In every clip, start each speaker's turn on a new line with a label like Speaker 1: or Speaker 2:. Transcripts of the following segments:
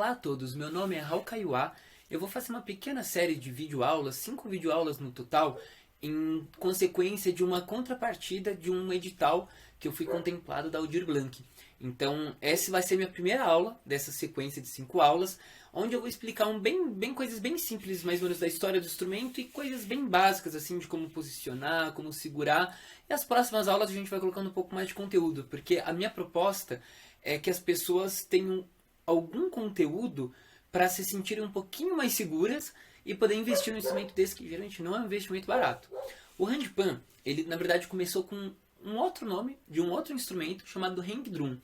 Speaker 1: Olá a todos, meu nome é Raul Kaiowá. Eu vou fazer uma pequena série de videoaulas, 5 videoaulas no total, em consequência de uma contrapartida de um edital que eu fui contemplado da Aldir Blanc. Então, essa vai ser minha primeira aula dessa sequência de 5 aulas, onde eu vou explicar coisas bem simples, mais ou menos, da história do instrumento e coisas bem básicas, assim, de como posicionar, como segurar. E as próximas aulas a gente vai colocando um pouco mais de conteúdo, porque a minha proposta é que as pessoas tenham algum conteúdo para se sentirem um pouquinho mais seguras e poder investir num instrumento desse, que geralmente não é um investimento barato. O handpan, ele na verdade começou com um outro nome de um outro instrumento chamado hang drum,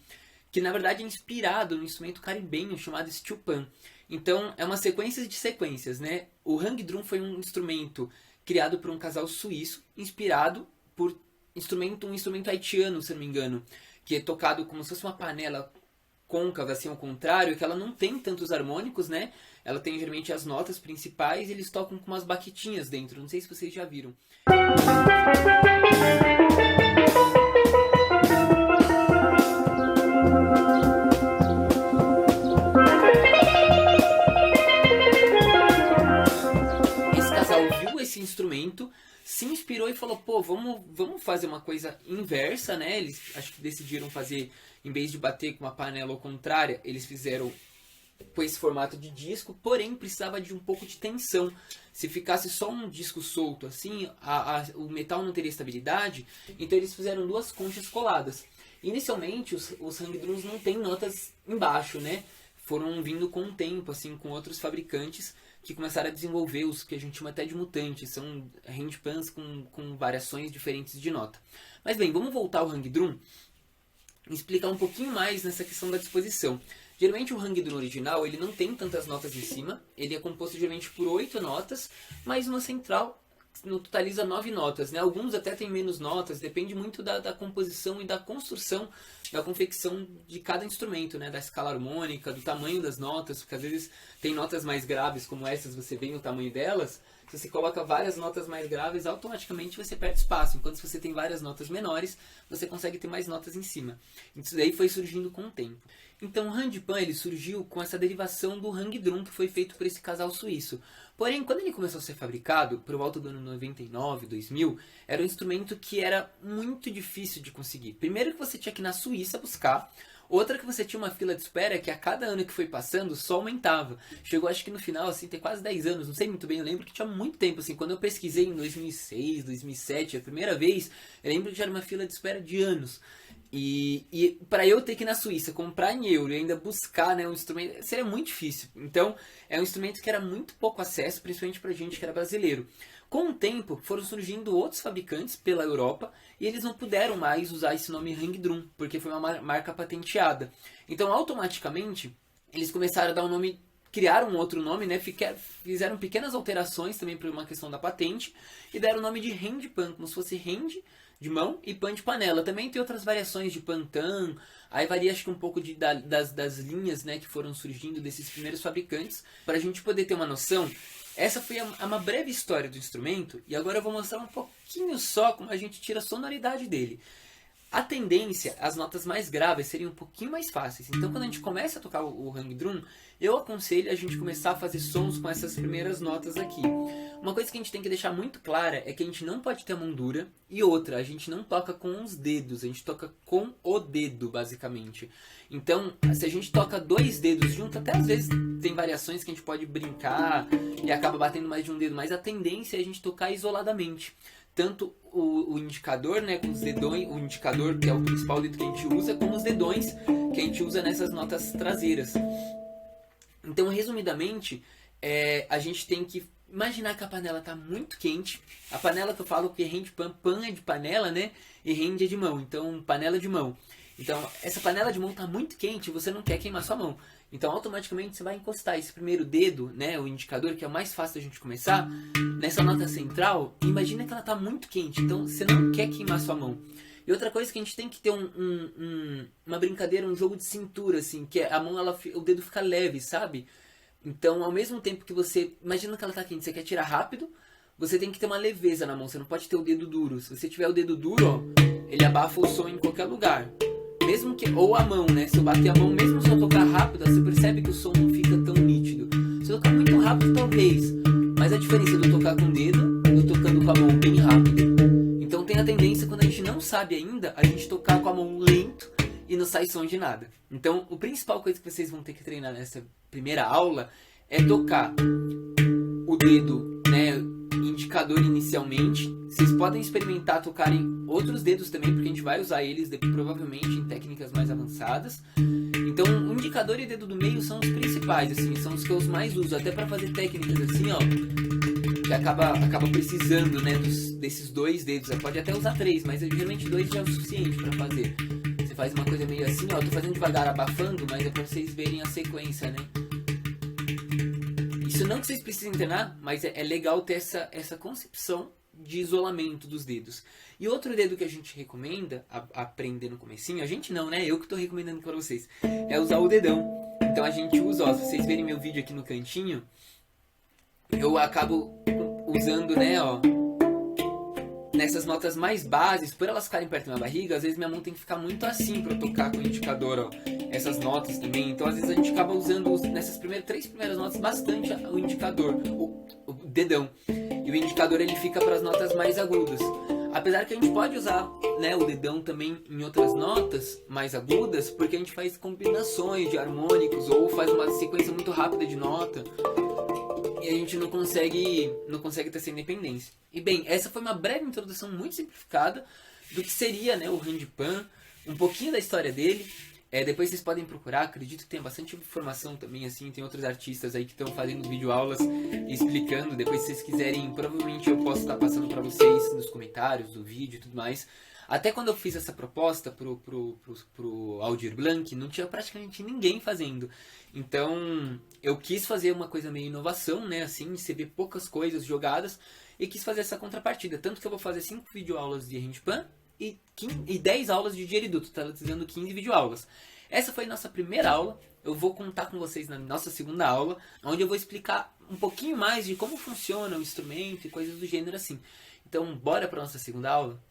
Speaker 1: que na verdade é inspirado no instrumento caribenho chamado steel pan. Então é uma sequência de sequências, né? O hang drum foi um instrumento criado por um casal suíço, inspirado por um instrumento haitiano, se não me engano, que é tocado como se fosse uma panela côncava, assim, ao contrário, que ela não tem tantos harmônicos, né? Ela tem geralmente as notas principais e eles tocam com umas baquetinhas dentro. Não sei se vocês já viram. Esse casal viu esse instrumento, se inspirou e falou, pô, vamos fazer uma coisa inversa, né? Eles acho que decidiram fazer, em vez de bater com uma panela ao contrário, eles fizeram com esse formato de disco, porém precisava de um pouco de tensão. Se ficasse só um disco solto assim, o metal não teria estabilidade, então eles fizeram duas conchas coladas. Inicialmente os hang drums não tem notas embaixo, né? Foram vindo com o tempo, assim, com outros fabricantes que começaram a desenvolver os que a gente chama até de mutantes, são handpans com variações diferentes de nota. Mas bem, vamos voltar ao hang drum e explicar um pouquinho mais nessa questão da disposição. Geralmente o hang drum original ele não tem tantas notas em cima, ele é composto geralmente por 8 notas, mas uma central totaliza 9 notas, né? Alguns até tem menos notas, depende muito da composição e da construção, da confecção de cada instrumento, né? Da escala harmônica, do tamanho das notas, porque às vezes tem notas mais graves como essas, você vê o tamanho delas, se você coloca várias notas mais graves, automaticamente você perde espaço, enquanto se você tem várias notas menores, você consegue ter mais notas em cima. Isso daí foi surgindo com o tempo. Então o handpan ele surgiu com essa derivação do hang drum que foi feito por esse casal suíço. Porém, quando ele começou a ser fabricado, por volta do ano 99, 2000, era um instrumento que era muito difícil de conseguir. Primeiro que você tinha que ir na Suíça buscar, outra que você tinha uma fila de espera que a cada ano que foi passando só aumentava. Chegou acho que no final, assim, tem quase 10 anos, não sei muito bem, eu lembro que tinha muito tempo, assim, quando eu pesquisei em 2006, 2007, a primeira vez, eu lembro que já era uma fila de espera de anos. E para eu ter que ir na Suíça comprar em euro e ainda buscar, né, um instrumento, seria muito difícil. Então é um instrumento que era muito pouco acesso, principalmente para gente que era brasileiro. Com o tempo foram surgindo outros fabricantes pela Europa e eles não puderam mais usar esse nome hang drum, porque foi uma marca patenteada. Então automaticamente eles começaram a dar um nome, criaram um outro nome, né, fizeram pequenas alterações também por uma questão da patente e deram o nome de handpan, como se fosse hand de mão e pan de panela. Também tem outras variações de pantan, aí varia acho que um pouco das linhas, né, que foram surgindo desses primeiros fabricantes. Para a gente poder ter uma noção, essa foi uma breve história do instrumento e agora eu vou mostrar um pouquinho só como a gente tira a sonoridade dele. A tendência, as notas mais graves seriam um pouquinho mais fáceis. Então quando a gente começa a tocar o hang drum, eu aconselho a gente começar a fazer sons com essas primeiras notas aqui. Uma coisa que a gente tem que deixar muito clara é que a gente não pode ter a mão dura. E outra, a gente não toca com os dedos, a gente toca com o dedo, basicamente. Então, se a gente toca 2 dedos juntos, até às vezes tem variações que a gente pode brincar e acaba batendo mais de um dedo, mas a tendência é a gente tocar isoladamente. Tanto o indicador, né, com os dedões, o indicador que é o principal dedo que a gente usa, como os dedões que a gente usa nessas notas traseiras. Então, resumidamente, a gente tem que imaginar que a panela está muito quente. A panela que eu falo que handpan, pan é de panela, né, e hand é de mão, então panela de mão. Então, essa panela de mão está muito quente e você não quer queimar sua mão. Então, automaticamente você vai encostar esse primeiro dedo, né, o indicador, que é o mais fácil da gente começar, nessa nota central. Imagina que ela está muito quente, então você não quer queimar sua mão. E outra coisa que a gente tem que ter uma brincadeira, um jogo de cintura, assim, que a mão, o dedo fica leve, sabe? Então, ao mesmo tempo que você, imagina que ela está quente, você quer tirar rápido, você tem que ter uma leveza na mão, você não pode ter o dedo duro. Se você tiver o dedo duro, ó, ele abafa o som em qualquer lugar. mesmo que, ou a mão, né? Se eu bater a mão, mesmo se eu tocar rápido, você percebe que o som não fica tão nítido. Se eu tocar muito rápido, talvez. Mas a diferença de eu tocar com o dedo e eu tocando com a mão bem rápido. Então tem a tendência, quando a gente não sabe ainda, a gente tocar com a mão lento e não sai som de nada. Então, a principal coisa que vocês vão ter que treinar nessa primeira aula é tocar o dedo, né, indicador inicialmente. Vocês podem experimentar tocar em outros dedos também, porque a gente vai usar eles provavelmente em técnicas mais avançadas. Então, o indicador e o dedo do meio são os principais, assim, são os que eu mais uso, até para fazer técnicas assim, ó, que acaba precisando, né, desses 2 dedos. Você pode até usar 3, mas geralmente 2 já é o suficiente para fazer. Você faz uma coisa meio assim, ó, tô fazendo devagar, abafando, mas é para vocês verem a sequência, né? Isso não que vocês precisem treinar, mas é legal ter essa concepção de isolamento dos dedos. E outro dedo que a gente recomenda aprender no comecinho, a gente não, né? Eu que tô recomendando para vocês, é usar o dedão. Então a gente usa, ó, se vocês verem meu vídeo aqui no cantinho, eu acabo usando, né, ó, nessas notas mais bases, por elas ficarem perto da minha barriga, às vezes minha mão tem que ficar muito assim para eu tocar com o indicador, ó, essas notas também. Então às vezes a gente acaba usando nessas 3 primeiras notas bastante o indicador, o dedão. E o indicador ele fica para as notas mais agudas. Apesar que a gente pode usar, né, o dedão também em outras notas mais agudas, porque a gente faz combinações de harmônicos ou faz uma sequência muito rápida de nota. E a gente não consegue ter essa independência. E bem, essa foi uma breve introdução muito simplificada do que seria, né, o handpan, um pouquinho da história dele. Depois vocês podem procurar, acredito que tem bastante informação também, assim, tem outros artistas aí que estão fazendo videoaulas explicando. Depois se vocês quiserem, provavelmente eu posso estar passando para vocês nos comentários do vídeo e tudo mais. Até quando eu fiz essa proposta pro Aldir Blanc, não tinha praticamente ninguém fazendo. Então, eu quis fazer uma coisa meio inovação, né? Assim, você vê poucas coisas jogadas e quis fazer essa contrapartida. Tanto que eu vou fazer 5 videoaulas de handpan e 10 aulas de Didgeridoo, totalizando 15 videoaulas. Essa foi a nossa primeira aula. Eu vou contar com vocês na nossa segunda aula, onde eu vou explicar um pouquinho mais de como funciona o instrumento e coisas do gênero assim. Então, bora para nossa segunda aula?